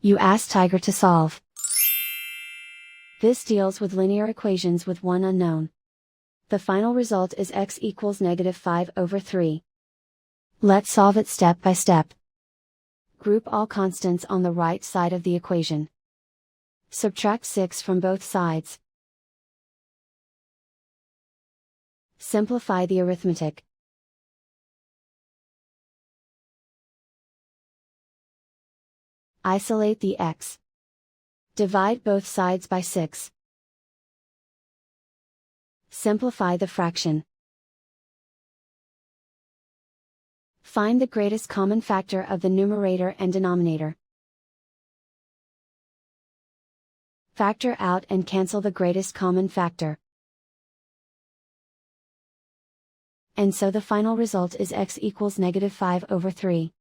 You ask Tiger to solve. This deals with linear equations with one unknown. The final result is x equals -5/3. Let's solve it step by step. Group all constants on the right side of the equation. Subtract 6 from both sides. Simplify the arithmetic. Isolate the x. Divide both sides by 6. Simplify the fraction. Find the greatest common factor of the numerator and denominator. Factor out and cancel the greatest common factor. And so the final result is x equals -5/3.